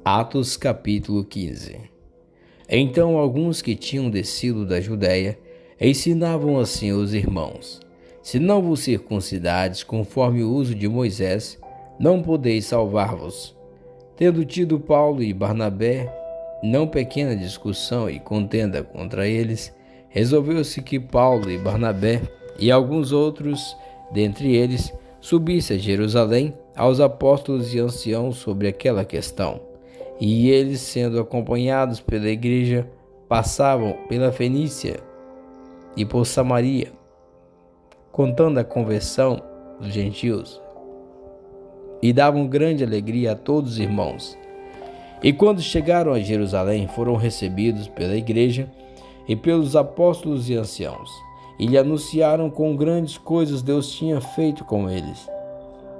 Atos capítulo 15. Então alguns que tinham descido da Judéia ensinavam assim aos irmãos: se não vos circuncidardes conforme o uso de Moisés, não podeis salvar-vos. Tendo tido Paulo e Barnabé não pequena discussão e contenda contra eles, resolveu-se que Paulo e Barnabé e alguns outros dentre eles subissem a Jerusalém aos apóstolos e anciãos sobre aquela questão. E eles, sendo acompanhados pela igreja, passavam pela Fenícia e por Samaria, contando a conversão dos gentios, e davam grande alegria a todos os irmãos. E quando chegaram a Jerusalém, foram recebidos pela igreja e pelos apóstolos e anciãos, e lhe anunciaram quão grandes coisas Deus tinha feito com eles.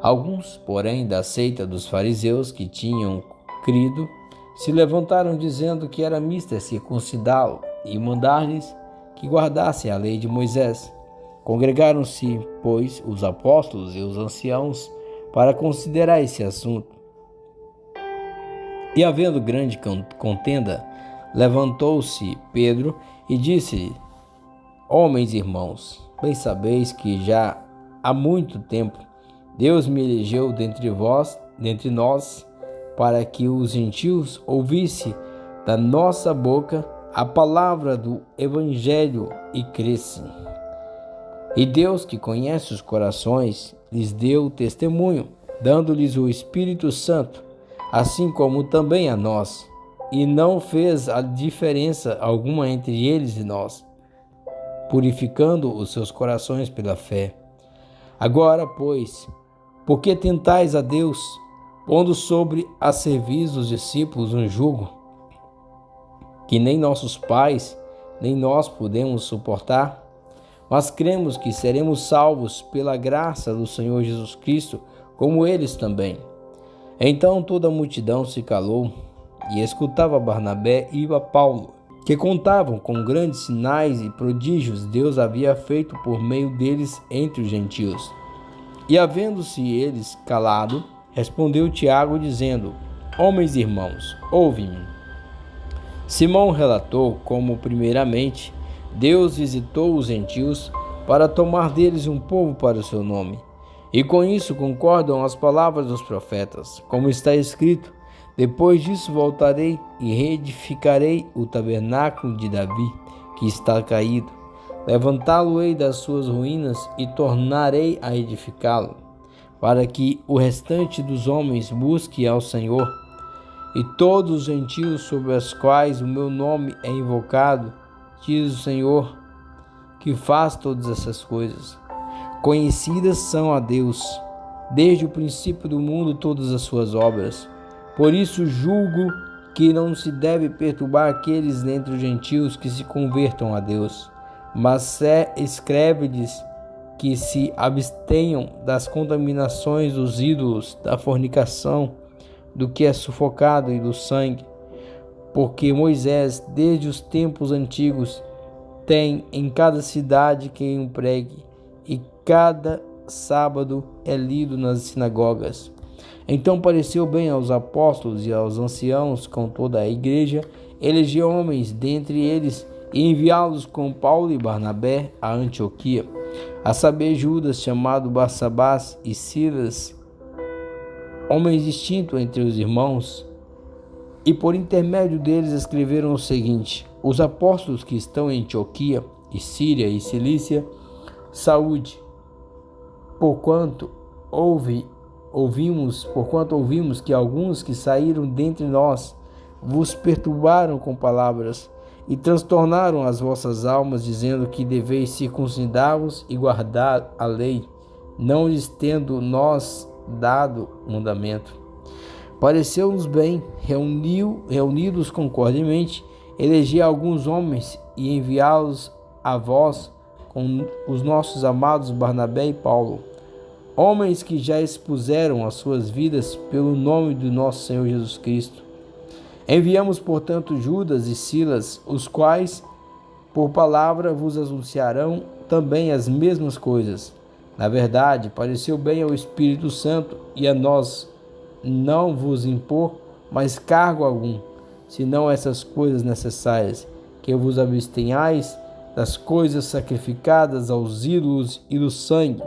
Alguns, porém, da seita dos fariseus que tinham crido, se levantaram dizendo que era mister circuncidá-lo e mandar-lhes que guardassem a lei de Moisés. Congregaram-se, pois, os apóstolos e os anciãos para considerar esse assunto. E havendo grande contenda, levantou-se Pedro e disse: homens irmãos, bem sabeis que já há muito tempo Deus me elegeu dentre nós, para que os gentios ouvissem da nossa boca a palavra do Evangelho e crescem. E Deus, que conhece os corações, lhes deu testemunho, dando-lhes o Espírito Santo, assim como também a nós, e não fez a diferença alguma entre eles e nós, purificando os seus corações pela fé. Agora, pois, por que tentais a Deus, pondo sobre a serviço dos discípulos um jugo que nem nossos pais, nem nós podemos suportar? Mas cremos que seremos salvos pela graça do Senhor Jesus Cristo, como eles também. Então toda a multidão se calou e escutava Barnabé e a Paulo, que contavam com grandes sinais e prodígios Deus havia feito por meio deles entre os gentios. E havendo-se eles calado, respondeu Tiago, dizendo: homens irmãos, ouve-me. Simão relatou como, primeiramente, Deus visitou os gentios para tomar deles um povo para o seu nome. E com isso concordam as palavras dos profetas, como está escrito: depois disso voltarei e reedificarei o tabernáculo de Davi, que está caído. Levantá-lo-ei das suas ruínas e tornarei a edificá-lo, para que o restante dos homens busque ao Senhor. E todos os gentios sobre os quais o meu nome é invocado, diz o Senhor, que faz todas essas coisas. Conhecidas são a Deus, desde o princípio do mundo, todas as suas obras. Por isso julgo que não se deve perturbar aqueles dentre os gentios que se convertam a Deus, mas escreve-lhes que se abstenham das contaminações dos ídolos, da fornicação, do que é sufocado e do sangue, porque Moisés, desde os tempos antigos, tem em cada cidade quem o pregue, e cada sábado é lido nas sinagogas. Então pareceu bem aos apóstolos e aos anciãos com toda a igreja eleger homens dentre eles e enviá-los com Paulo e Barnabé a Antioquia, a saber, Judas, chamado Barsabás, e Silas, homens distintos entre os irmãos, e por intermédio deles escreveram o seguinte: os apóstolos que estão em Antioquia e Síria e Cilícia, saúde, porquanto ouvimos que alguns que saíram dentre nós vos perturbaram com palavras e transtornaram as vossas almas, dizendo que deveis circuncidar-vos e guardar a lei, não lhes tendo nós dado mandamento. Pareceu-nos bem, reunidos concordemente, eleger alguns homens e enviá-los a vós com os nossos amados Barnabé e Paulo, homens que já expuseram as suas vidas pelo nome do nosso Senhor Jesus Cristo. Enviamos, portanto, Judas e Silas, os quais, por palavra, vos anunciarão também as mesmas coisas. Na verdade, pareceu bem ao Espírito Santo e a nós não vos impor mais cargo algum, senão essas coisas necessárias, que vos abstenhais das coisas sacrificadas aos ídolos e do sangue,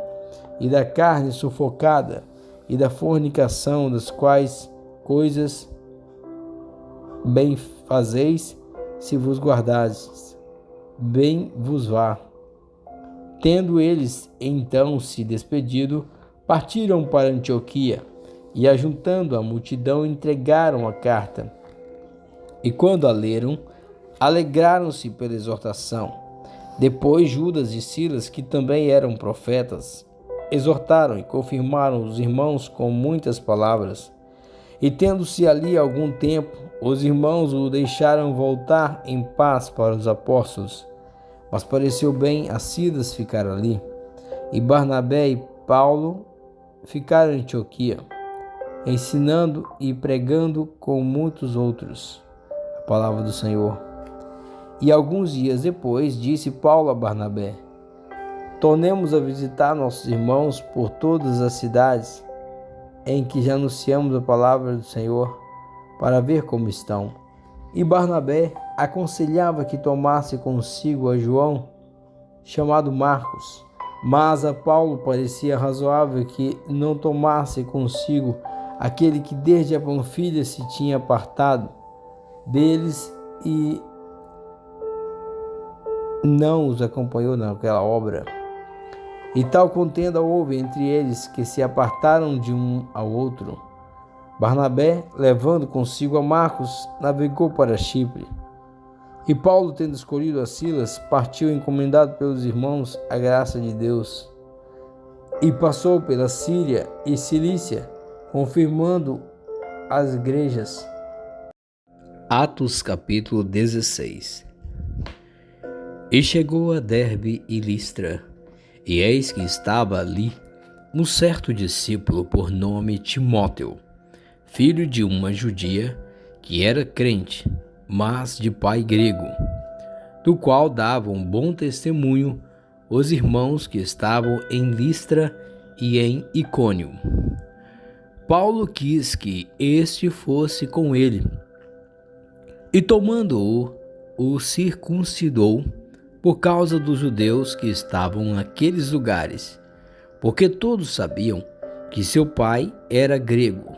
e da carne sufocada, e da fornicação, das quais coisas bem fazeis, se vos guardardes, bem vos vá. Tendo eles então se despedido, partiram para Antioquia, e ajuntando a multidão, entregaram a carta. E quando a leram, alegraram-se pela exortação. Depois Judas e Silas, que também eram profetas, exortaram e confirmaram os irmãos com muitas palavras. E tendo-se ali algum tempo, os irmãos o deixaram voltar em paz para os apóstolos. Mas pareceu bem a Silas ficar ali, e Barnabé e Paulo ficaram em Antioquia, ensinando e pregando com muitos outros a palavra do Senhor. E alguns dias depois disse Paulo a Barnabé: tornemos a visitar nossos irmãos por todas as cidades em que já anunciamos a palavra do Senhor, para ver como estão. E Barnabé aconselhava que tomasse consigo a João, chamado Marcos, mas a Paulo parecia razoável que não tomasse consigo aquele que desde a Panfilha se tinha apartado deles e não os acompanhou naquela obra. E tal contenda houve entre eles, que se apartaram de um ao outro. Barnabé, levando consigo a Marcos, navegou para Chipre. E Paulo, tendo escolhido a Silas, partiu encomendado pelos irmãos à graça de Deus. E passou pela Síria e Cilícia, confirmando as igrejas. Atos capítulo 16. E chegou a Derbe e Listra, e eis que estava ali um certo discípulo por nome Timóteo, filho de uma judia, que era crente, mas de pai grego, do qual davam bom testemunho os irmãos que estavam em Listra e em Icônio. Paulo quis que este fosse com ele, e tomando-o, o circuncidou por causa dos judeus que estavam naqueles lugares, porque todos sabiam que seu pai era grego.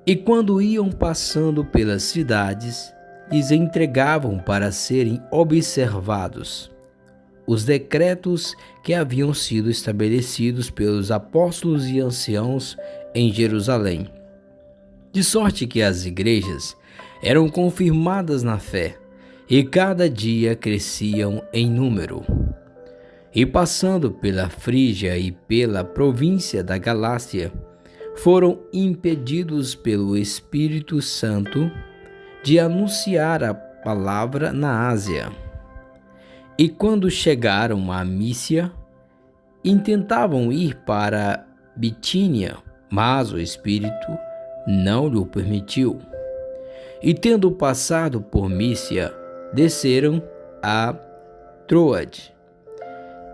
E quando iam passando pelas cidades, lhes entregavam para serem observados os decretos que haviam sido estabelecidos pelos apóstolos e anciãos em Jerusalém, de sorte que as igrejas eram confirmadas na fé, e cada dia cresciam em número. E passando pela Frígia e pela província da Galácia, foram impedidos pelo Espírito Santo de anunciar a palavra na Ásia. E quando chegaram a Mísia, intentavam ir para Bitínia, mas o Espírito não lhe permitiu. E tendo passado por Mísia, desceram a Troade.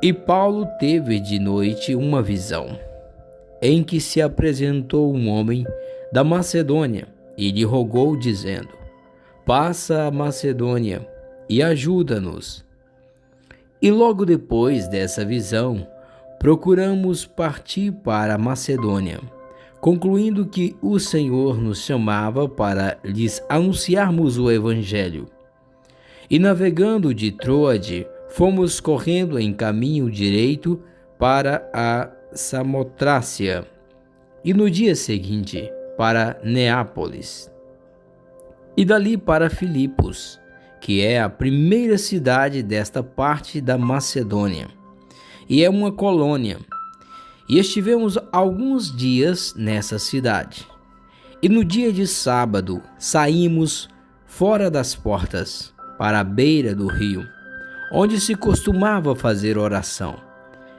E Paulo teve de noite uma visão, em que se apresentou um homem da Macedônia e lhe rogou, dizendo: passa a Macedônia e ajuda-nos. E logo depois dessa visão, procuramos partir para a Macedônia, concluindo que o Senhor nos chamava para lhes anunciarmos o Evangelho. E navegando de Troade, fomos correndo em caminho direito para a Samotrácia, e no dia seguinte para Neápolis, e dali para Filipos, que é a primeira cidade desta parte da Macedônia, e é uma colônia. E estivemos alguns dias nessa cidade. E no dia de sábado saímos fora das portas, para a beira do rio, onde se costumava fazer oração.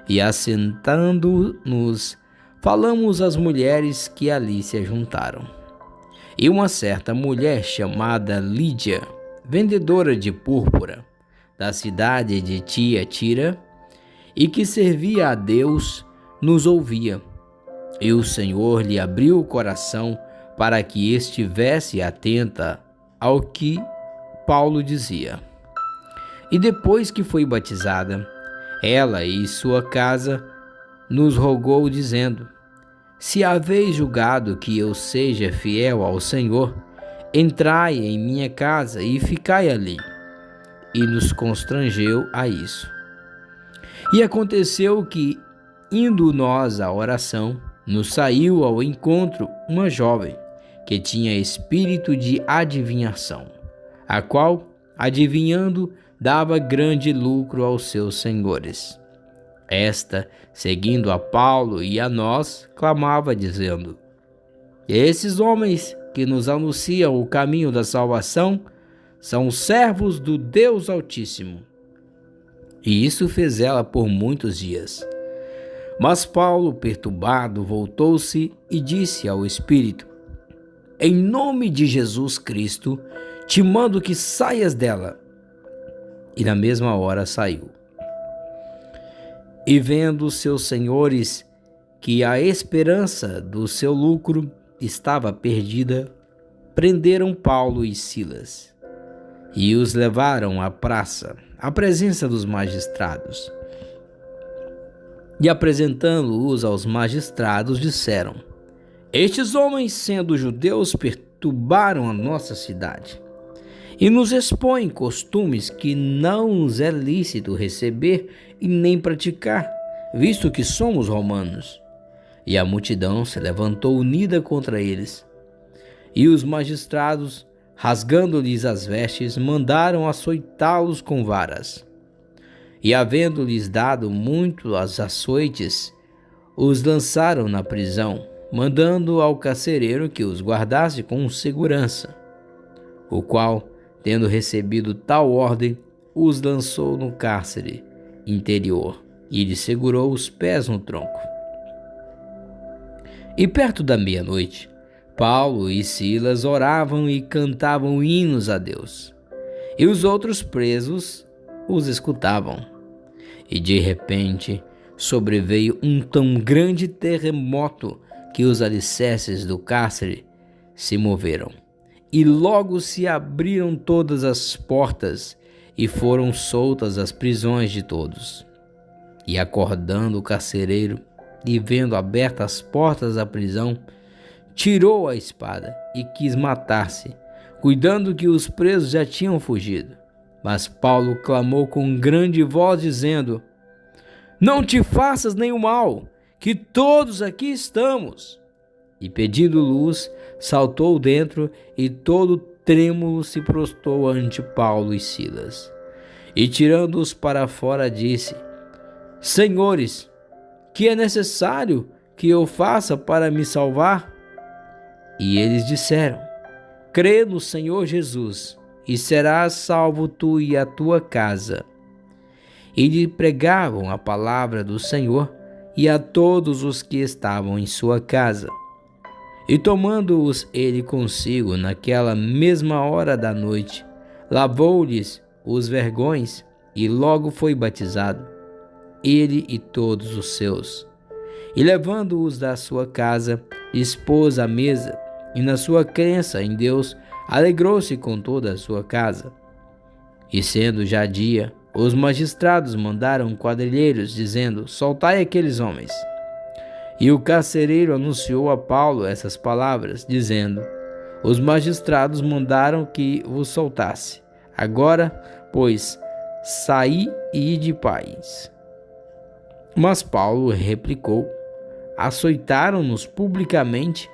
E assentando-nos, falamos às mulheres que ali se ajuntaram. E uma certa mulher chamada Lídia, vendedora de púrpura, da cidade de Tiatira, e que servia a Deus, nos ouvia. E o Senhor lhe abriu o coração para que estivesse atenta ao que Paulo dizia. E depois que foi batizada, ela e sua casa nos rogou, dizendo: se haveis julgado que eu seja fiel ao Senhor, entrai em minha casa e ficai ali. E nos constrangeu a isso. E aconteceu que, indo nós à oração, nos saiu ao encontro uma jovem que tinha espírito de adivinhação, a qual, adivinhando, dava grande lucro aos seus senhores. Esta, seguindo a Paulo e a nós, clamava, dizendo: esses homens que nos anunciam o caminho da salvação são servos do Deus Altíssimo. E isso fez ela por muitos dias. Mas Paulo, perturbado, voltou-se e disse ao Espírito: em nome de Jesus Cristo, te mando que saias dela. E na mesma hora saiu. E vendo seus senhores que a esperança do seu lucro estava perdida, prenderam Paulo e Silas e os levaram à praça, à presença dos magistrados. E apresentando-os aos magistrados, disseram: estes homens, sendo judeus, perturbaram a nossa cidade e nos expõem costumes que não nos é lícito receber e nem praticar, visto que somos romanos. E a multidão se levantou unida contra eles. E os magistrados, rasgando-lhes as vestes, mandaram açoitá-los com varas. E havendo-lhes dado muito as açoites, os lançaram na prisão, mandando ao carcereiro que os guardasse com segurança, o qual, tendo recebido tal ordem, os lançou no cárcere interior e lhes segurou os pés no tronco. E perto da meia-noite, Paulo e Silas oravam e cantavam hinos a Deus, e os outros presos os escutavam. E de repente sobreveio um tão grande terremoto que os alicerces do cárcere se moveram, e logo se abriram todas as portas e foram soltas as prisões de todos. E acordando o carcereiro e vendo abertas as portas da prisão, tirou a espada e quis matar-se, cuidando que os presos já tinham fugido. Mas Paulo clamou com grande voz, dizendo: não te faças nenhum mal, que todos aqui estamos. E pedindo luz, saltou dentro e todo trêmulo se prostrou ante Paulo e Silas. E tirando-os para fora, disse: senhores, que é necessário que eu faça para me salvar? E eles disseram: crê no Senhor Jesus, e serás salvo tu e a tua casa. E lhe pregavam a palavra do Senhor e a todos os que estavam em sua casa. E tomando-os ele consigo naquela mesma hora da noite, lavou-lhes os vergões e logo foi batizado, ele e todos os seus. E levando-os da sua casa, lhes pôs à mesa, e na sua crença em Deus, alegrou-se com toda a sua casa. E sendo já dia, os magistrados mandaram quadrilheiros, dizendo: soltai aqueles homens. E o carcereiro anunciou a Paulo essas palavras, dizendo: os magistrados mandaram que vos soltasse. Agora, pois, saí e ide paz. Mas Paulo replicou: açoitaram-nos publicamente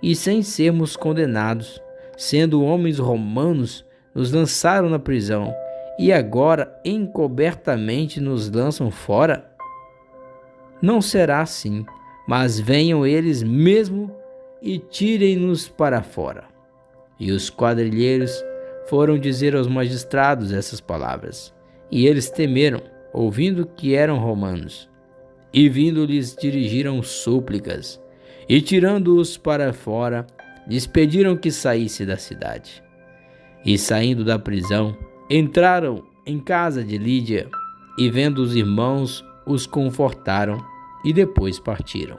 e sem sermos condenados, sendo homens romanos, nos lançaram na prisão e agora encobertamente nos lançam fora? Não será assim, mas venham eles mesmo e tirem-nos para fora. E os quadrilheiros foram dizer aos magistrados essas palavras, e eles temeram, ouvindo que eram romanos. E vindo lhes dirigiram súplicas, e tirando-os para fora, lhes pediram que saísse da cidade. E saindo da prisão, entraram em casa de Lídia, e vendo os irmãos, os confortaram, e depois partiram.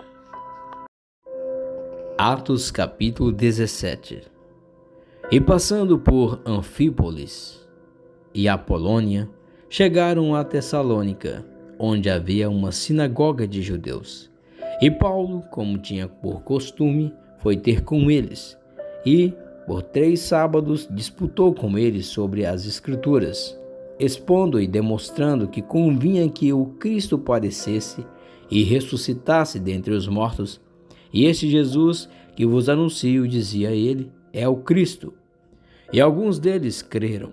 Atos capítulo 17. E passando por Anfípolis e Apolônia, chegaram a Tessalônica, onde havia uma sinagoga de judeus. E Paulo, como tinha por costume, foi ter com eles, e por 3 sábados disputou com eles sobre as Escrituras, expondo e demonstrando que convinha que o Cristo padecesse e ressuscitasse dentre os mortos. E este Jesus que vos anuncio, dizia ele, é o Cristo. E alguns deles creram.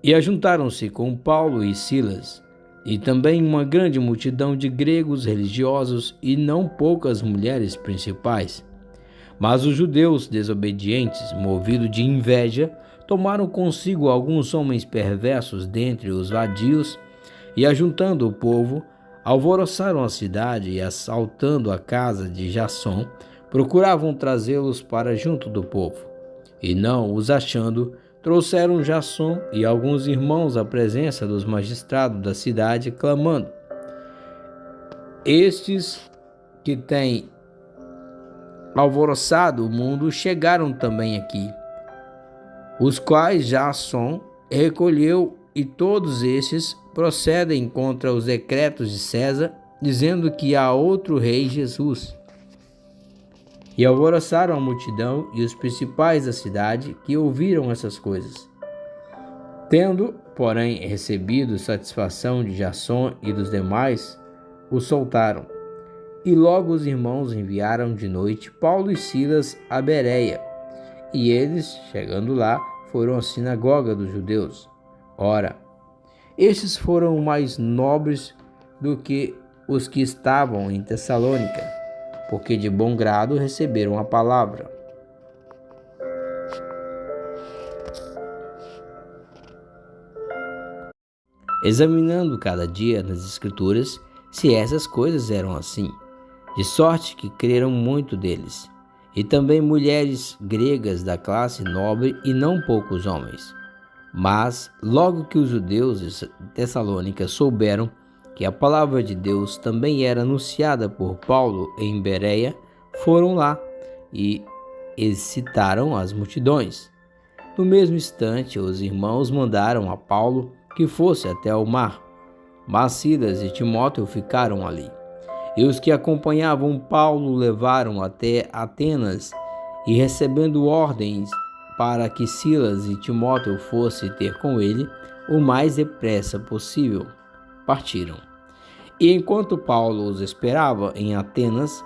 E ajuntaram-se com Paulo e Silas, e também uma grande multidão de gregos religiosos e não poucas mulheres principais. Mas os judeus desobedientes, movidos de inveja, tomaram consigo alguns homens perversos dentre os vadios, e ajuntando o povo, alvoroçaram a cidade e, assaltando a casa de Jasson, procuravam trazê-los para junto do povo. E não os achando, trouxeram Jasson e alguns irmãos à presença dos magistrados da cidade, clamando: estes que têm alvoroçado o mundo chegaram também aqui, os quais Jasson recolheu, e todos estes procedem contra os decretos de César, dizendo que há outro rei, Jesus. E alvoroçaram a multidão e os principais da cidade, que ouviram essas coisas. Tendo, porém, recebido satisfação de Jasson e dos demais, o soltaram. E logo os irmãos enviaram de noite Paulo e Silas a Bereia. E eles, chegando lá, foram à sinagoga dos judeus. Ora, estes foram mais nobres do que os que estavam em Tessalônica, porque de bom grado receberam a palavra. Examinando cada dia nas Escrituras se essas coisas eram assim, de sorte que creram muito deles, e também mulheres gregas da classe nobre e não poucos homens. Mas, logo que os judeus de Tessalônica souberam que a palavra de Deus também era anunciada por Paulo em Bereia, foram lá e excitaram as multidões. No mesmo instante, os irmãos mandaram a Paulo que fosse até o mar, mas Silas e Timóteo ficaram ali. E os que acompanhavam Paulo levaram até Atenas, e recebendo ordens para que Silas e Timóteo fossem ter com ele o mais depressa possível, partiram. E enquanto Paulo os esperava em Atenas,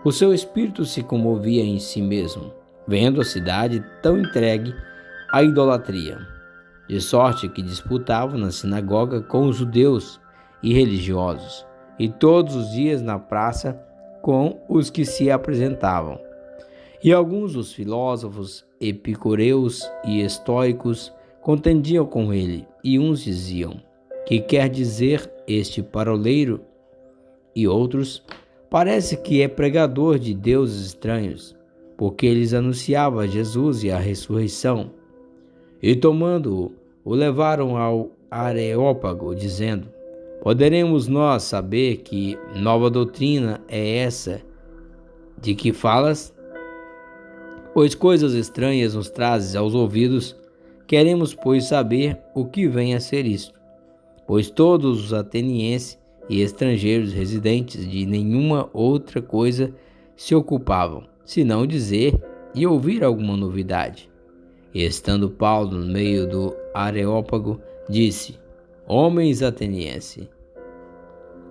o seu espírito se comovia em si mesmo, vendo a cidade tão entregue à idolatria, de sorte que disputavam na sinagoga com os judeus e religiosos, e todos os dias na praça com os que se apresentavam. E alguns dos filósofos epicureus e estoicos contendiam com ele, e uns diziam: que quer dizer este paroleiro? E outros: parece que é pregador de deuses estranhos, porque eles anunciava Jesus e a ressurreição. E tomando-o, o levaram ao Areópago, dizendo: poderemos nós saber que nova doutrina é essa de que falas? Pois coisas estranhas nos trazes aos ouvidos. Queremos, pois, saber o que vem a ser isto. Pois todos os atenienses e estrangeiros residentes de nenhuma outra coisa se ocupavam, senão dizer e ouvir alguma novidade. E estando Paulo no meio do Areópago, disse: homens atenienses,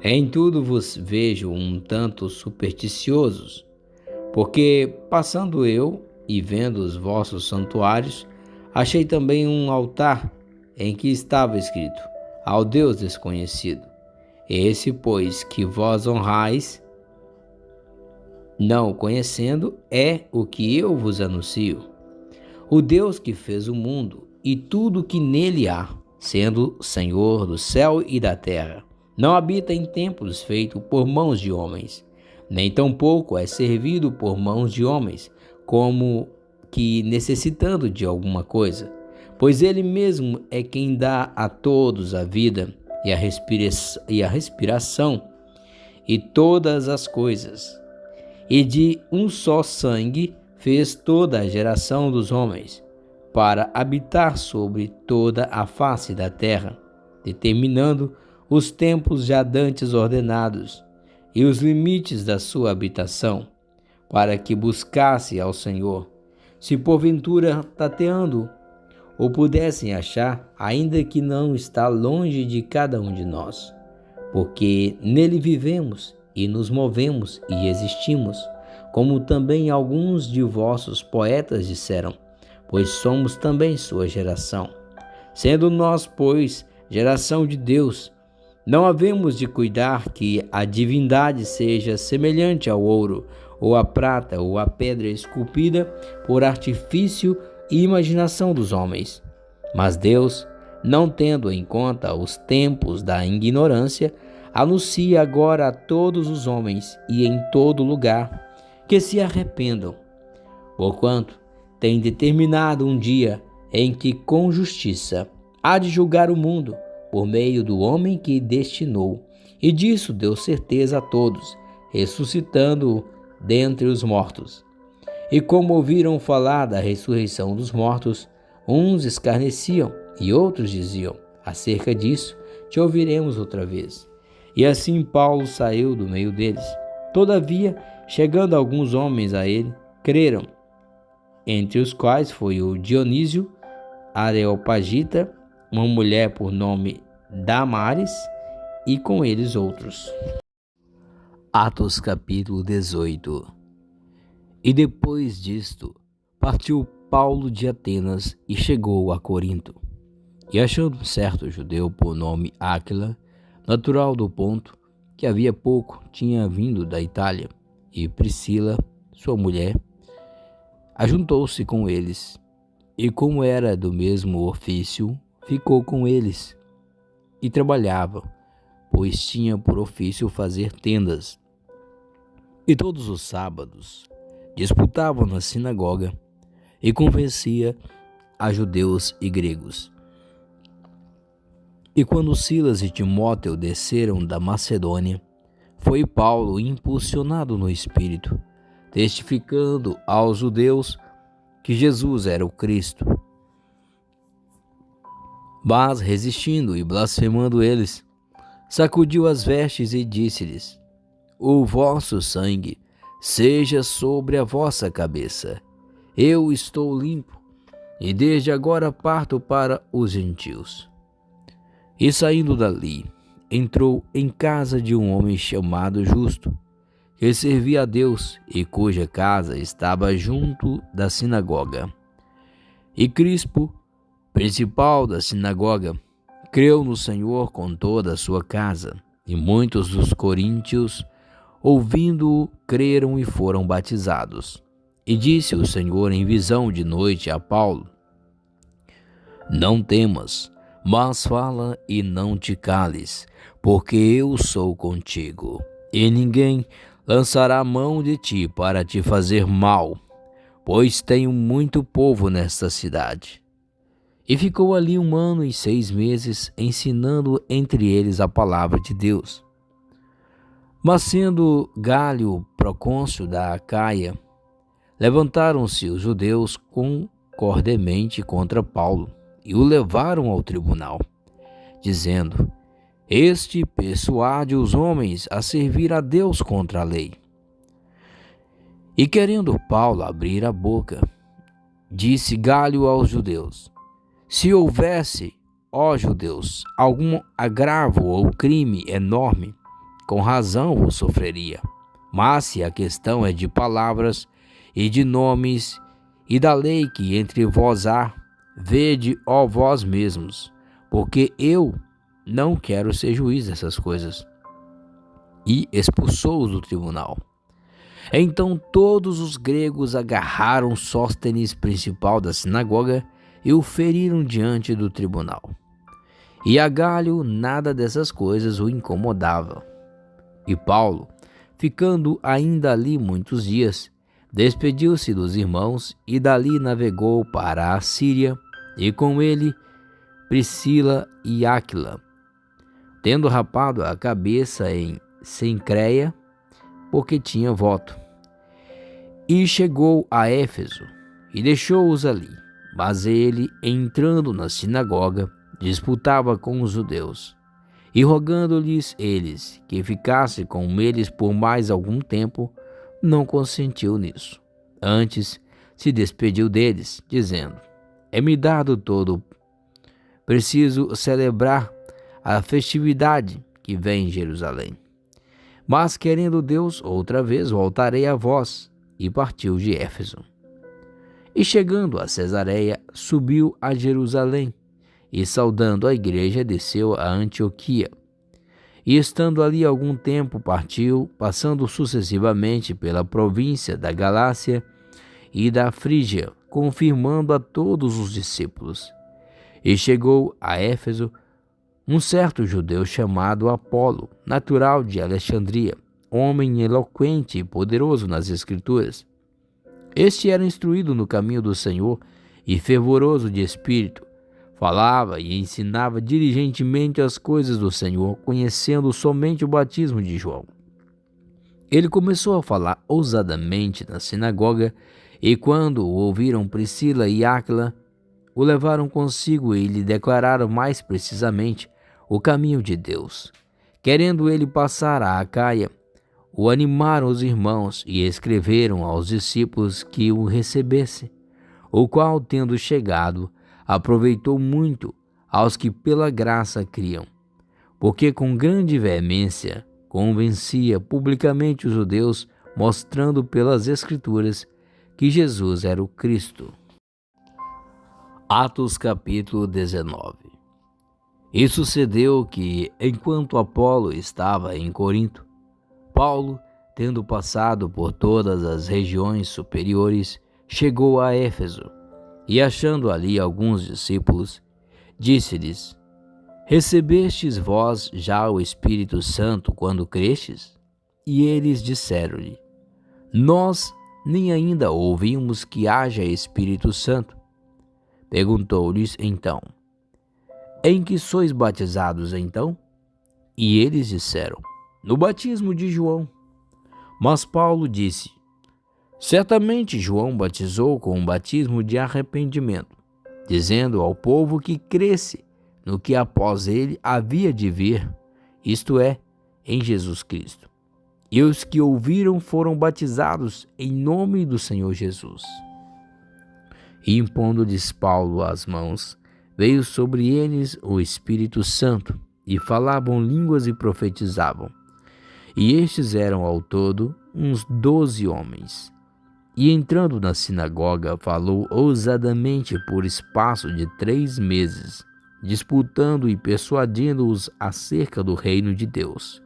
em tudo vos vejo um tanto supersticiosos, porque passando eu e vendo os vossos santuários, achei também um altar em que estava escrito: ao Deus desconhecido. Esse, pois, que vós honrais, não o conhecendo, é o que eu vos anuncio. O Deus que fez o mundo e tudo que nele há, sendo Senhor do céu e da terra, não habita em templos feitos por mãos de homens, nem tampouco é servido por mãos de homens, como que necessitando de alguma coisa, pois ele mesmo é quem dá a todos a vida e a respiração e todas as coisas. e de um só sangue fez toda a geração dos homens, para habitar sobre toda a face da terra, determinando os tempos já dantes ordenados e os limites da sua habitação, para que buscasse ao Senhor, se porventura tateando o pudessem achar, ainda que não está longe de cada um de nós, porque nele vivemos e nos movemos e existimos, como também alguns de vossos poetas disseram, pois somos também sua geração. Sendo nós, pois, geração de Deus, não havemos de cuidar que a divindade seja semelhante ao ouro, ou à prata, ou à pedra esculpida por artifício e imaginação dos homens. Mas Deus, não tendo em conta os tempos da ignorância, anuncia agora a todos os homens e em todo lugar que se arrependam, porquanto tem determinado um dia em que com justiça há de julgar o mundo por meio do homem que destinou, e disso deu certeza a todos, ressuscitando-o dentre os mortos. E como ouviram falar da ressurreição dos mortos, uns escarneciam e outros diziam, acerca disso te ouviremos outra vez. E assim Paulo saiu do meio deles. Todavia, chegando alguns homens a ele, creram, entre os quais foi o Dionísio, Areopagita, uma mulher por nome Damares, e com eles outros. Atos capítulo 18. E depois disto, partiu Paulo de Atenas e chegou a Corinto. E achando um certo judeu por nome Áquila, natural do Ponto, que havia pouco tinha vindo da Itália, e Priscila, sua mulher, ajuntou-se com eles, e como era do mesmo ofício, ficou com eles, e trabalhava, pois tinha por ofício fazer tendas. E todos os sábados disputavam na sinagoga, e convencia a judeus e gregos. E quando Silas e Timóteo desceram da Macedônia, foi Paulo impulsionado no Espírito, testificando aos judeus que Jesus era o Cristo. Mas, resistindo e blasfemando eles, sacudiu as vestes e disse-lhes: O vosso sangue seja sobre a vossa cabeça. Eu estou limpo, e desde agora parto para os gentios. E saindo dali, entrou em casa de um homem chamado Justo, que servia a Deus e cuja casa estava junto da sinagoga. E Crispo, principal da sinagoga, creu no Senhor com toda a sua casa, e muitos dos coríntios, ouvindo-o, creram e foram batizados. E disse o Senhor em visão de noite a Paulo: Não temas, mas fala e não te cales, porque eu sou contigo, e ninguém lançará mão de ti para te fazer mal, pois tenho muito povo nesta cidade. E ficou ali 1 ano e 6 meses, ensinando entre eles a palavra de Deus. Mas sendo Gálio procônsul da Acaia, levantaram-se os judeus concordemente contra Paulo e o levaram ao tribunal, dizendo: Este persuade os homens a servir a Deus contra a lei. E querendo Paulo abrir a boca, disse Gálio aos judeus: Se houvesse, ó judeus, algum agravo ou crime enorme, com razão o sofreria. Mas se a questão é de palavras e de nomes e da lei que entre vós há, vede, ó vós mesmos, porque eu não quero ser juiz dessas coisas. E expulsou-os do tribunal. Então todos os gregos agarraram Sóstenes, principal da sinagoga, e o feriram diante do tribunal. E a Gálio nada dessas coisas o incomodava. E Paulo, ficando ainda ali muitos dias, despediu-se dos irmãos e dali navegou para a Síria, e com ele Priscila e Áquila, tendo rapado a cabeça em Cencreia, porque tinha voto. E chegou a Éfeso e deixou-os ali. Mas ele, entrando na sinagoga, disputava com os judeus. E rogando-lhes eles que ficasse com eles por mais algum tempo, não consentiu nisso. Antes, se despediu deles, dizendo: É-me dado todo, preciso celebrar a festividade que vem em Jerusalém. Mas, querendo Deus, outra vez voltarei a vós. E partiu de Éfeso. E chegando a Cesareia, subiu a Jerusalém, e saudando a igreja, desceu a Antioquia. E estando ali algum tempo, partiu, passando sucessivamente pela província da Galácia e da Frígia, confirmando a todos os discípulos. E chegou a Éfeso um certo judeu chamado Apolo, natural de Alexandria, homem eloquente e poderoso nas Escrituras. Este era instruído no caminho do Senhor e fervoroso de espírito. Falava e ensinava diligentemente as coisas do Senhor, conhecendo somente o batismo de João. Ele começou a falar ousadamente na sinagoga, e quando o ouviram Priscila e Áquila, o levaram consigo e lhe declararam mais precisamente o caminho de Deus. Querendo ele passar a Acaia, o animaram os irmãos e escreveram aos discípulos que o recebesse, o qual, tendo chegado, aproveitou muito aos que pela graça criam, porque com grande veemência convencia publicamente os judeus, mostrando pelas Escrituras que Jesus era o Cristo. Atos capítulo 19. E sucedeu que, enquanto Apolo estava em Corinto, Paulo, tendo passado por todas as regiões superiores, chegou a Éfeso, e achando ali alguns discípulos, disse-lhes: Recebestes vós já o Espírito Santo quando crestes? E eles disseram-lhe: Nós nem ainda ouvimos que haja Espírito Santo. Perguntou-lhes então: Em que sois batizados então? E eles disseram: No batismo de João. Mas Paulo disse: Certamente João batizou com um batismo de arrependimento, dizendo ao povo que cresce no que após ele havia de vir, isto é, em Jesus Cristo. E os que ouviram foram batizados em nome do Senhor Jesus. E impondo-lhes Paulo as mãos, veio sobre eles o Espírito Santo, e falavam línguas e profetizavam. E estes eram ao todo uns 12 homens. E entrando na sinagoga, falou ousadamente por espaço de 3 meses, disputando e persuadindo-os acerca do reino de Deus.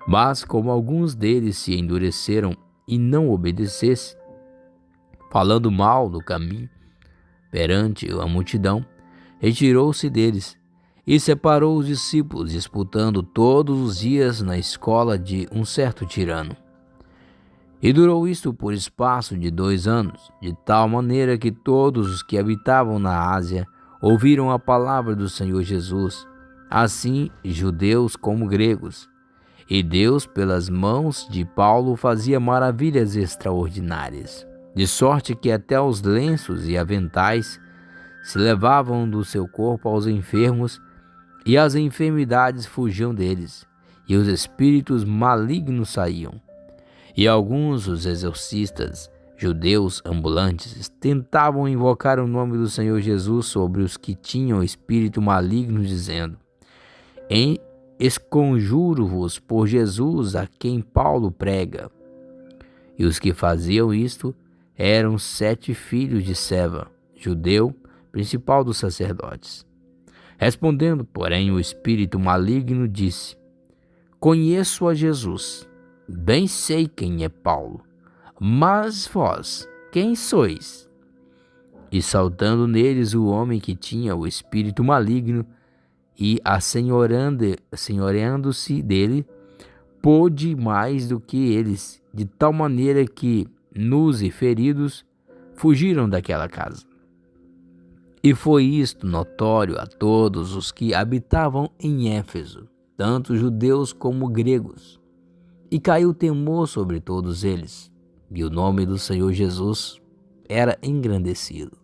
Mas como alguns deles se endureceram e não obedecessem, falando mal do caminho perante a multidão, retirou-se deles e separou os discípulos, disputando todos os dias na escola de um certo tirano. E durou isto por espaço de 2 anos, de tal maneira que todos os que habitavam na Ásia ouviram a palavra do Senhor Jesus, assim judeus como gregos. E Deus, pelas mãos de Paulo, fazia maravilhas extraordinárias, de sorte que até os lenços e aventais se levavam do seu corpo aos enfermos, e as enfermidades fugiam deles, e os espíritos malignos saíam. E alguns dos exorcistas, judeus ambulantes, tentavam invocar o nome do Senhor Jesus sobre os que tinham espírito maligno, dizendo: Esconjuro-vos por Jesus a quem Paulo prega. E os que faziam isto eram 7 filhos de Seva, judeu, principal dos sacerdotes. Respondendo, porém, o espírito maligno disse: Conheço a Jesus, bem sei quem é Paulo, mas vós, quem sois? E saltando neles o homem que tinha o espírito maligno, e assenhoreando-se dele, pôde mais do que eles, de tal maneira que, nus e feridos, fugiram daquela casa. E foi isto notório a todos os que habitavam em Éfeso, tanto judeus como gregos. E caiu temor sobre todos eles. e o nome do Senhor Jesus era engrandecido.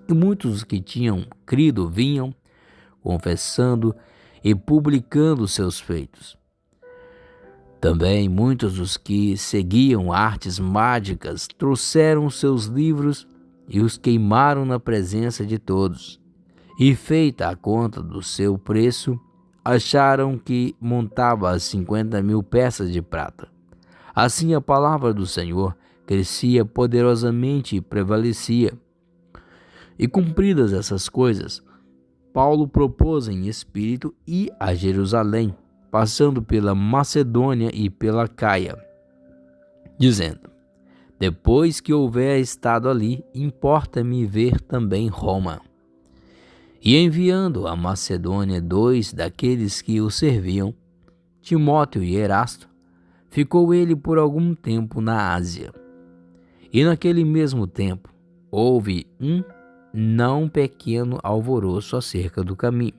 E muitos que tinham crido vinham, confessando e publicando seus feitos. Também muitos dos que seguiam artes mágicas trouxeram seus livros e os queimaram na presença de todos. E feita a conta do seu preço, acharam que montava as 50.000 peças de prata. Assim a palavra do Senhor crescia poderosamente e prevalecia. E cumpridas essas coisas, Paulo propôs em espírito ir a Jerusalém, passando pela Macedônia e pela Caia, dizendo: depois que houver estado ali, importa-me ver também Roma. E enviando a Macedônia 2 daqueles que o serviam, Timóteo e Erasto, ficou ele por algum tempo na Ásia. E naquele mesmo tempo houve um não pequeno alvoroço acerca do caminho,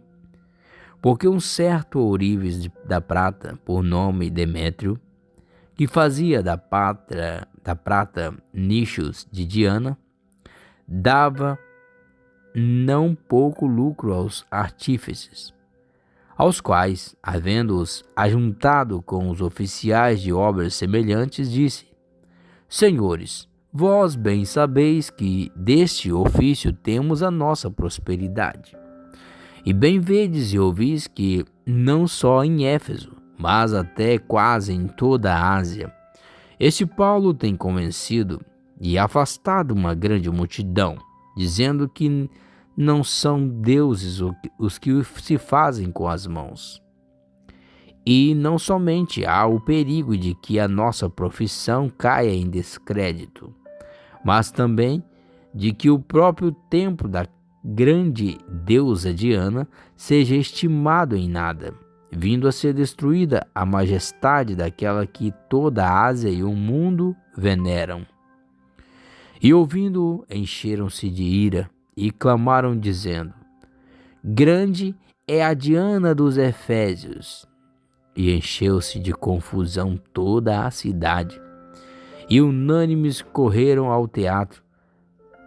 porque um certo ourives da prata, por nome Demétrio, que fazia da prata nichos de Diana, dava não pouco lucro aos artífices, aos quais, havendo-os ajuntado com os oficiais de obras semelhantes, disse: Senhores, vós bem sabeis que deste ofício temos a nossa prosperidade. E bem vedes e ouvis que, não só em Éfeso, mas até quase em toda a Ásia, este Paulo tem convencido e afastado uma grande multidão, dizendo que não são deuses os que se fazem com as mãos. E não somente há o perigo de que a nossa profissão caia em descrédito, mas também de que o próprio templo da grande deusa Diana seja estimado em nada, vindo a ser destruída a majestade daquela que toda a Ásia e o mundo veneram. E ouvindo, encheram-se de ira e clamaram dizendo: grande é a Diana dos Efésios. E encheu-se de confusão toda a cidade, e unânimes correram ao teatro,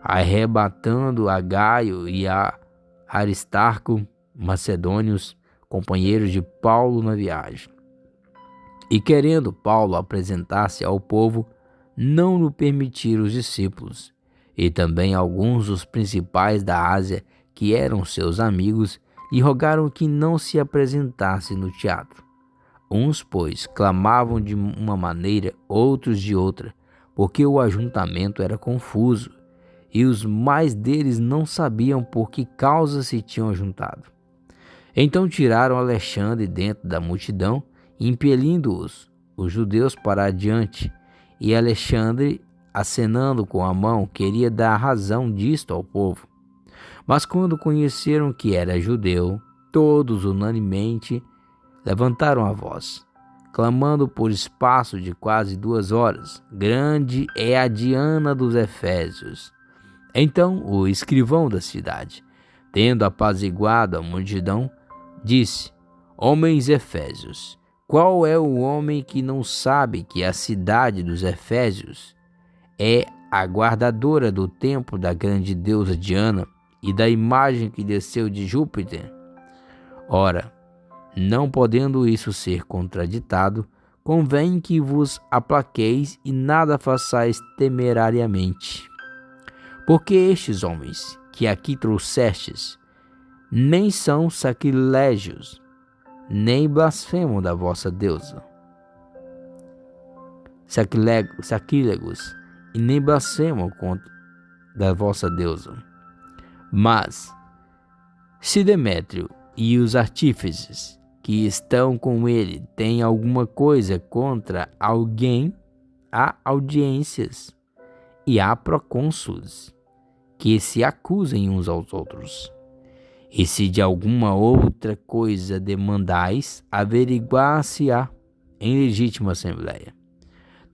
arrebatando a Gaio e a Aristarco, macedônios, companheiros de Paulo na viagem. E querendo Paulo apresentar-se ao povo, não lhe permitiram os discípulos, e também alguns dos principais da Ásia, que eram seus amigos, lhe rogaram que não se apresentasse no teatro. Uns, pois, clamavam de uma maneira, outros de outra, porque o ajuntamento era confuso, e os mais deles não sabiam por que causa se tinham juntado. Então tiraram Alexandre dentro da multidão, impelindo-os judeus para adiante, e Alexandre, acenando com a mão, queria dar razão disto ao povo. Mas quando conheceram que era judeu, todos unanimemente levantaram a voz, clamando por espaço de quase 2 horas: grande é a Diana dos Efésios. Então o escrivão da cidade, tendo apaziguado a multidão, disse: homens efésios, qual é o homem que não sabe que a cidade dos Efésios é a guardadora do templo da grande deusa Diana e da imagem que desceu de Júpiter? Ora, não podendo isso ser contraditado, convém que vos aplaqueis e nada façais temerariamente. Porque estes homens que aqui trouxestes nem são sacrilégios, nem blasfemam da vossa deusa. Sacrílegos, e nem blasfemam da vossa deusa. Mas, se Demétrio e os artífices que estão com ele têm alguma coisa contra alguém, há audiências e há procônsules que se acusem uns aos outros. E se de alguma outra coisa demandais, averiguar-se-á em legítima assembleia.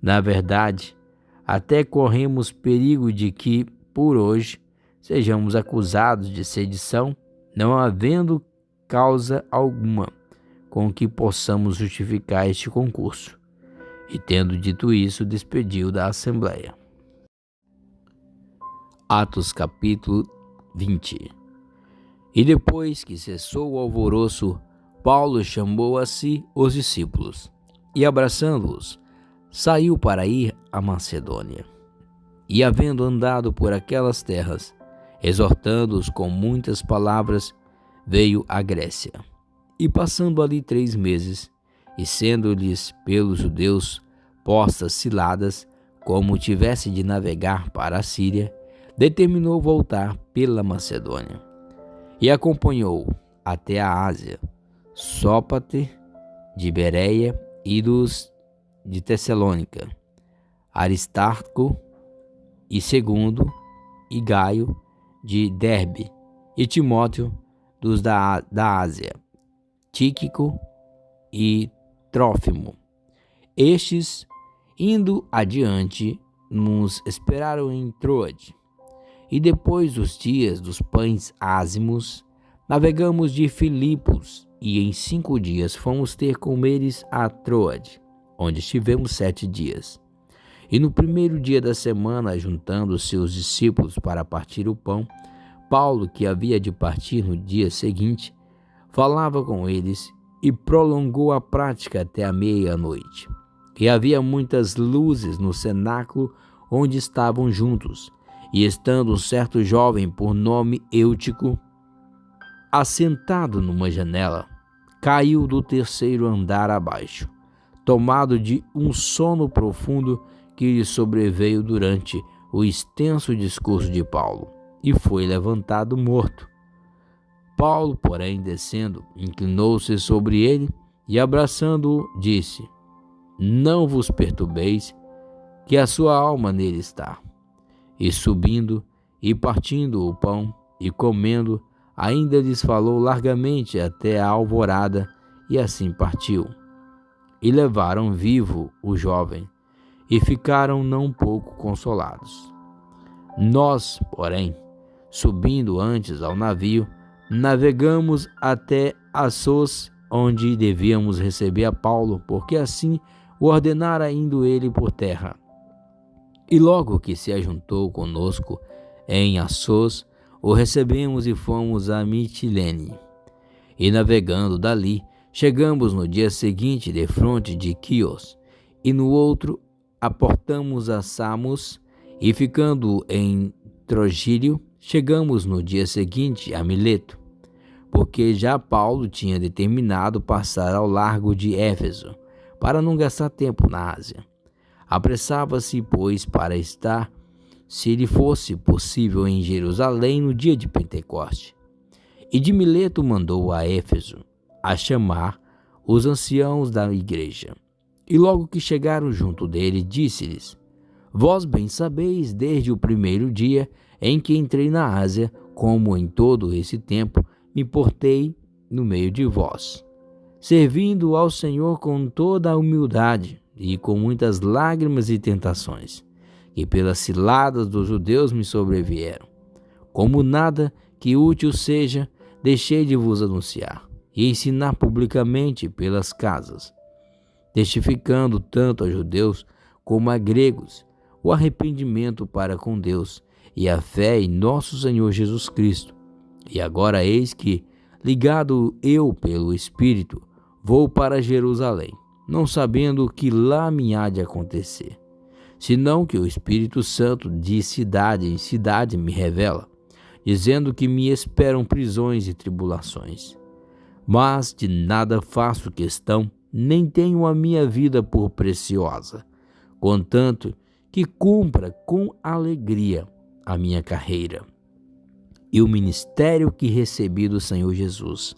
Na verdade, até corremos perigo de que, por hoje, sejamos acusados de sedição, não havendo causa alguma com que possamos justificar este concurso. E tendo dito isso, despediu da assembleia. Atos capítulo 20. E depois que cessou o alvoroço, Paulo chamou a si os discípulos e, abraçando-os, saiu para ir à Macedônia. E, havendo andado por aquelas terras, exortando-os com muitas palavras, veio à Grécia. E passando ali 3 meses, e sendo-lhes pelos judeus postas ciladas, como tivesse de navegar para a Síria, determinou voltar pela Macedônia. E acompanhou até a Ásia, Sópater de Bereia e dos de Tessalônica, Aristarco e Segundo e Gaio de Derbe, e Timóteo dos da Ásia, Tíquico e Trófimo. Estes, indo adiante, nos esperaram em Troade. E depois dos dias dos pães ázimos, navegamos de Filipos, e em 5 dias fomos ter com eles a Troade, onde estivemos 7 dias. E no primeiro dia da semana, juntando os seus discípulos para partir o pão, Paulo, que havia de partir no dia seguinte, falava com eles e prolongou a prática até a meia-noite. E havia muitas luzes no cenáculo onde estavam juntos. E estando um certo jovem por nome Eutico, assentado numa janela, caiu do 3º andar abaixo, tomado de um sono profundo que lhe sobreveio durante o extenso discurso de Paulo, e foi levantado morto. Paulo, porém, descendo, inclinou-se sobre ele e, abraçando-o, disse: Não vos perturbeis, que a sua alma nele está. E subindo e partindo o pão e comendo, ainda lhes falou largamente até a alvorada, e assim partiu. E levaram vivo o jovem, e ficaram não pouco consolados. Nós, porém, subindo antes ao navio, navegamos até Assos, onde devíamos receber a Paulo, porque assim o ordenara indo ele por terra. E logo que se ajuntou conosco em Assos, o recebemos e fomos a Mitilene. E navegando dali, chegamos no dia seguinte defronte de Quios, e no outro aportamos a Samos, e ficando em Trogílio, chegamos no dia seguinte a Mileto, porque já Paulo tinha determinado passar ao largo de Éfeso, para não gastar tempo na Ásia. Apressava-se, pois, para estar, se lhe fosse possível, em Jerusalém no dia de Pentecoste. E de Mileto mandou a Éfeso a chamar os anciãos da igreja. E logo que chegaram junto dele, disse-lhes: Vós bem sabeis, desde o primeiro dia em que entrei na Ásia, como em todo esse tempo me portei no meio de vós, servindo ao Senhor com toda a humildade e com muitas lágrimas e tentações, que pelas ciladas dos judeus me sobrevieram. Como nada que útil seja, deixei de vos anunciar e ensinar publicamente pelas casas, testificando tanto a judeus como a gregos o arrependimento para com Deus e a fé em nosso Senhor Jesus Cristo. E agora eis que, ligado eu pelo Espírito, vou para Jerusalém, não sabendo o que lá me há de acontecer, senão que o Espírito Santo de cidade em cidade me revela, dizendo que me esperam prisões e tribulações. Mas de nada faço questão, nem tenho a minha vida por preciosa, contanto que cumpra com alegria a minha carreira e o ministério que recebi do Senhor Jesus,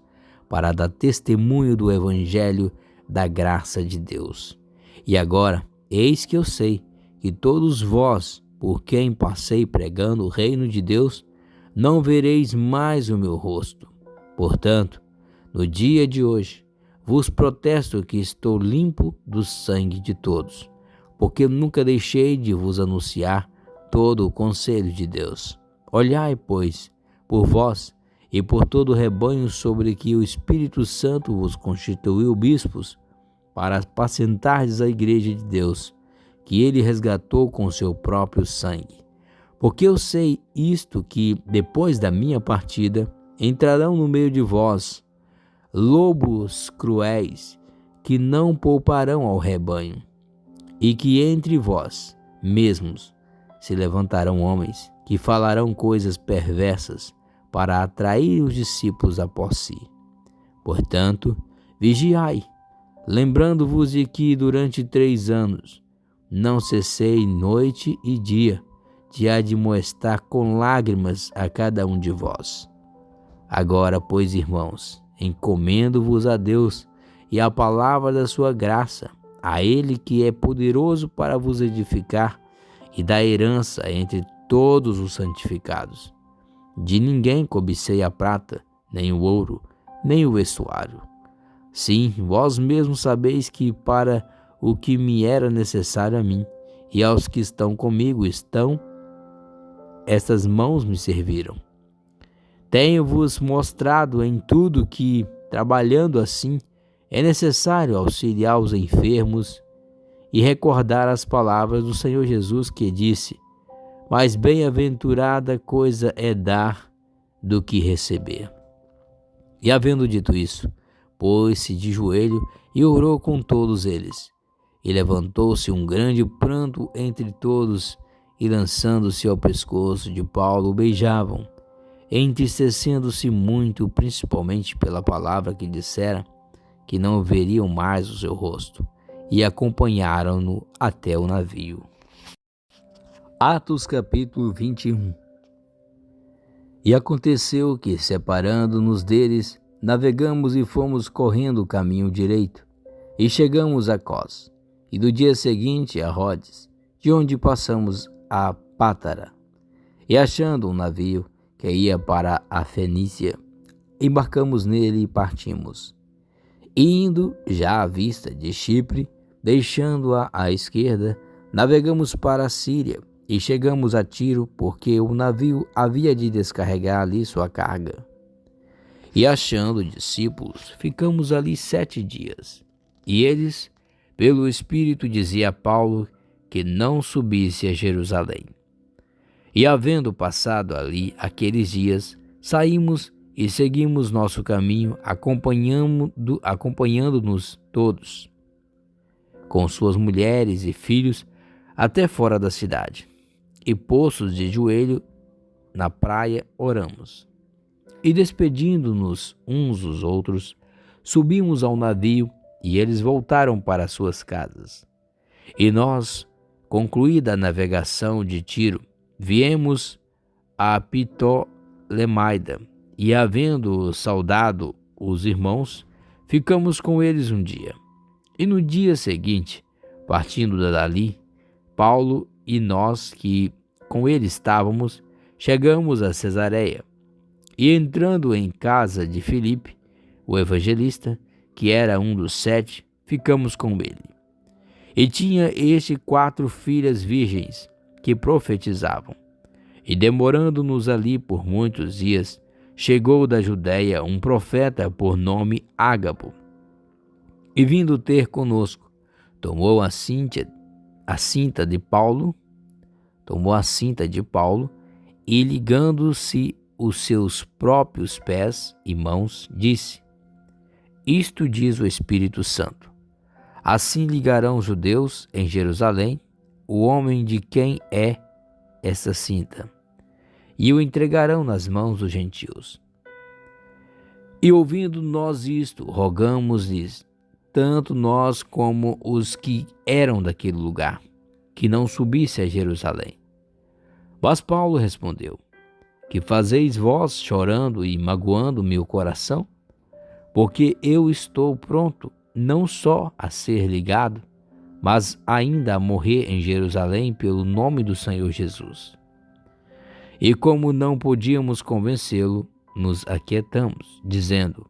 para dar testemunho do Evangelho da graça de Deus. E agora, eis que eu sei que todos vós, por quem passei pregando o reino de Deus, não vereis mais o meu rosto. Portanto, no dia de hoje, vos protesto que estou limpo do sangue de todos, porque nunca deixei de vos anunciar todo o conselho de Deus. Olhai, pois, por vós e por todo o rebanho sobre que o Espírito Santo vos constituiu bispos, para apacentardes a igreja de Deus, que ele resgatou com seu próprio sangue. Porque eu sei isto, que depois da minha partida entrarão no meio de vós lobos cruéis, que não pouparão ao rebanho, e que entre vós mesmos se levantarão homens que falarão coisas perversas para atrair os discípulos após si. Portanto, vigiai, lembrando-vos de que durante 3 anos não cessei noite e dia de admoestar com lágrimas a cada um de vós. Agora, pois, irmãos, encomendo-vos a Deus e à palavra da sua graça, a Ele que é poderoso para vos edificar e dar herança entre todos os santificados. De ninguém cobicei a prata, nem o ouro, nem o vestuário. Sim, vós mesmos sabeis que para o que me era necessário a mim e aos que estão comigo estas mãos me serviram. Tenho-vos mostrado em tudo que, trabalhando assim, é necessário auxiliar os enfermos e recordar as palavras do Senhor Jesus, que disse: mais bem-aventurada coisa é dar do que receber. E havendo dito isso, pôs-se de joelho e orou com todos eles. E levantou-se um grande pranto entre todos, e lançando-se ao pescoço de Paulo, o beijavam, entristecendo-se muito, principalmente pela palavra que dissera, que não veriam mais o seu rosto, e acompanharam-no até o navio. Atos capítulo 21. E aconteceu que, separando-nos deles, navegamos e fomos correndo o caminho direito, e chegamos a Cós, e do dia seguinte a Rhodes, de onde passamos a Pátara. E achando um navio que ia para a Fenícia, embarcamos nele e partimos. E indo já à vista de Chipre, deixando-a à esquerda, navegamos para a Síria e chegamos a Tiro, porque o navio havia de descarregar ali sua carga. E achando discípulos, ficamos ali 7 dias. E eles, pelo Espírito, dizia a Paulo que não subisse a Jerusalém. E havendo passado ali aqueles dias, saímos e seguimos nosso caminho, acompanhando-nos todos, com suas mulheres e filhos, até fora da cidade. E postos de joelho na praia, oramos. E despedindo-nos uns dos outros, subimos ao navio, e eles voltaram para suas casas. E nós, concluída a navegação de Tiro, viemos a Ptolemaida, e havendo saudado os irmãos, ficamos com eles um dia. E no dia seguinte, partindo dali, Paulo e nós que com ele estávamos, chegamos a Cesareia. E entrando em casa de Filipe, o evangelista, que era um dos 7, ficamos com ele. E tinha este 4 filhas virgens, que profetizavam. E demorando-nos ali por muitos dias, chegou da Judéia um profeta por nome Ágabo. E vindo ter conosco, tomou a cinta de Paulo, e ligando-se os seus próprios pés e mãos, disse: isto diz o Espírito Santo: assim ligarão os judeus em Jerusalém o homem de quem é essa cinta, e o entregarão nas mãos dos gentios. E ouvindo nós isto, rogamos-lhes, tanto nós como os que eram daquele lugar, que não subisse a Jerusalém. Mas Paulo respondeu: que fazeis vós chorando e magoando meu coração? Porque eu estou pronto não só a ser ligado, mas ainda a morrer em Jerusalém pelo nome do Senhor Jesus. E como não podíamos convencê-lo, nos aquietamos, dizendo: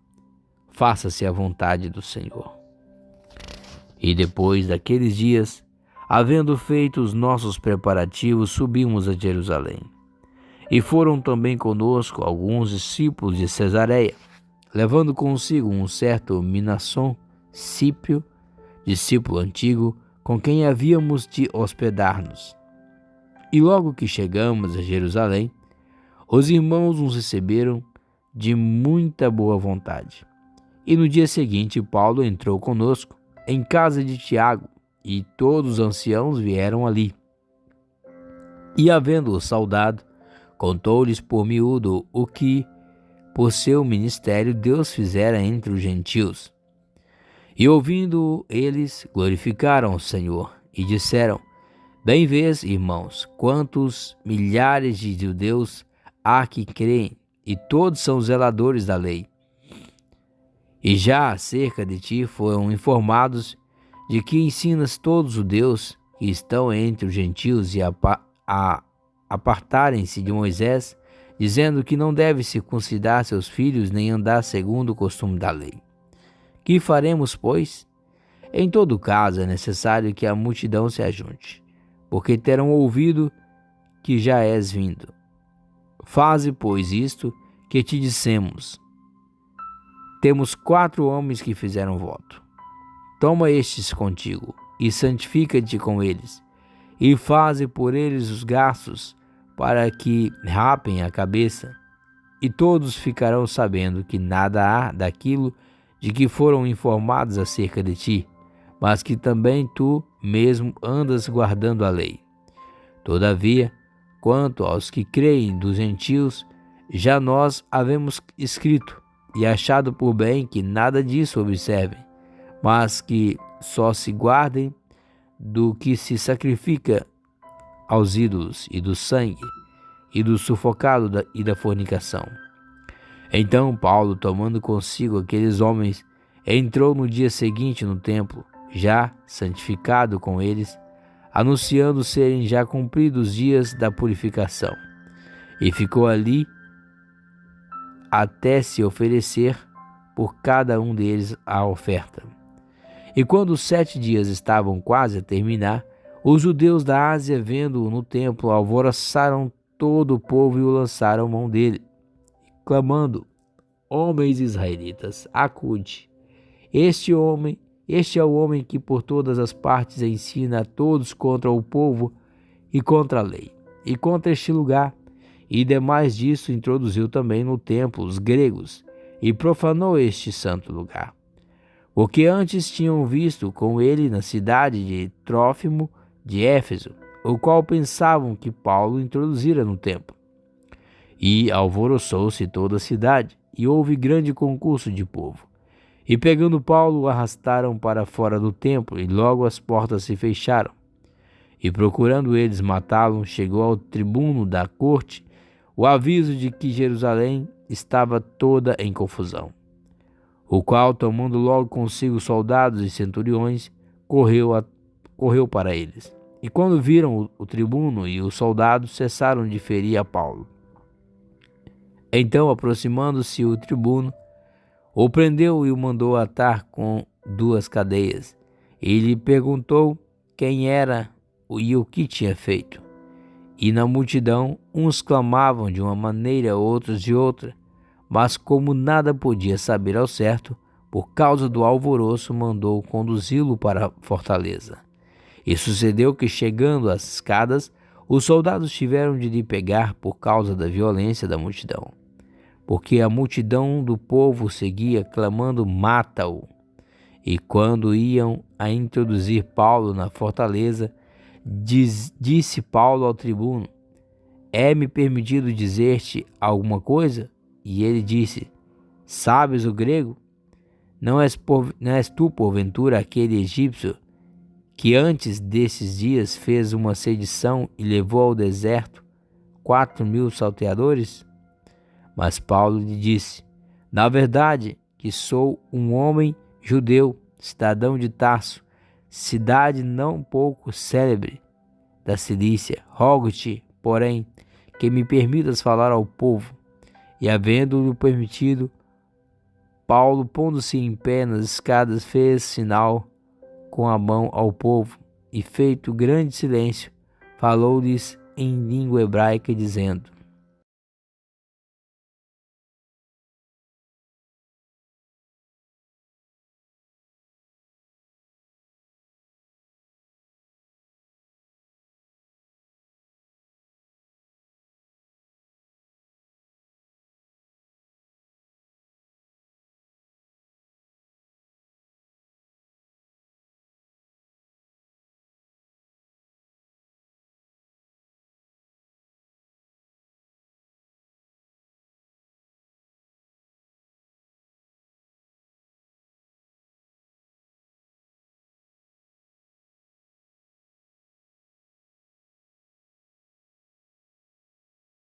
faça-se a vontade do Senhor. E depois daqueles dias, havendo feito os nossos preparativos, subimos a Jerusalém. E foram também conosco alguns discípulos de Cesareia, levando consigo um certo Minasson, Cípio, discípulo antigo, com quem havíamos de hospedar-nos. E logo que chegamos a Jerusalém, os irmãos nos receberam de muita boa vontade. E no dia seguinte, Paulo entrou conosco em casa de Tiago, e todos os anciãos vieram ali. E havendo-o saudado, contou-lhes por miúdo o que, por seu ministério, Deus fizera entre os gentios. E ouvindo eles, glorificaram o Senhor e disseram: Bem vês, irmãos, quantos milhares de judeus há que creem, e todos são zeladores da lei. E já acerca de ti foram informados de que ensinas todos os judeus que estão entre os gentios a apartarem-se de Moisés, dizendo que não deve circuncidar seus filhos nem andar segundo o costume da lei. Que faremos, pois? Em todo caso, é necessário que a multidão se ajunte, porque terão ouvido que já és vindo. Faze, pois, isto que te dissemos. Temos 4 homens que fizeram voto. Toma estes contigo, e santifica-te com eles, e faze por eles os gastos, para que rapem a cabeça, e todos ficarão sabendo que nada há daquilo de que foram informados acerca de ti, mas que também tu mesmo andas guardando a lei. Todavia, quanto aos que creem dos gentios, já nós havemos escrito e achado por bem que nada disso observem, mas que só se guardem do que se sacrifica aos ídolos, e do sangue, e do sufocado e da fornicação. Então Paulo, tomando consigo aqueles homens, entrou no dia seguinte no templo, já santificado com eles, anunciando serem já cumpridos os dias da purificação, e ficou ali até se oferecer por cada um deles a oferta. E quando os 7 dias estavam quase a terminar, os judeus da Ásia, vendo-o no templo, alvoroçaram todo o povo e o lançaram mão dele, clamando: Homens israelitas, acude. Este é o homem que por todas as partes ensina a todos contra o povo e contra a lei, e contra este lugar. E demais disso introduziu também no templo os gregos, e profanou este santo lugar. Porque antes tinham visto com ele na cidade de Trófimo de Éfeso, o qual pensavam que Paulo introduzira no templo. E alvoroçou-se toda a cidade, e houve grande concurso de povo. E pegando Paulo, o arrastaram para fora do templo, e logo as portas se fecharam. E procurando eles matá-lo, chegou ao tribuno da corte o aviso de que Jerusalém estava toda em confusão. O qual, tomando logo consigo soldados e centuriões, correu para eles. E quando viram o tribuno e os soldados, cessaram de ferir a Paulo. Então, aproximando-se o tribuno, o prendeu e o mandou atar com 2 cadeias. E lhe perguntou quem era e o que tinha feito. E na multidão, uns clamavam de uma maneira, outros de outra. Mas como nada podia saber ao certo, por causa do alvoroço, mandou conduzi-lo para a fortaleza. E sucedeu que, chegando às escadas, os soldados tiveram de lhe pegar por causa da violência da multidão. Porque a multidão do povo seguia, clamando: mata-o! E quando iam a introduzir Paulo na fortaleza, disse Paulo ao tribuno: é-me permitido dizer-te alguma coisa? E ele disse: sabes o grego? Não és tu, porventura, aquele egípcio que antes desses dias fez uma sedição e levou ao deserto 4.000 salteadores? Mas Paulo lhe disse: na verdade que sou um homem judeu, cidadão de Tarso, cidade não pouco célebre da Cilícia. Rogo-te, porém, que me permitas falar ao povo. E havendo-lhe permitido, Paulo, pondo-se em pé nas escadas, fez sinal com a mão ao povo, e feito grande silêncio, falou-lhes em língua hebraica, dizendo: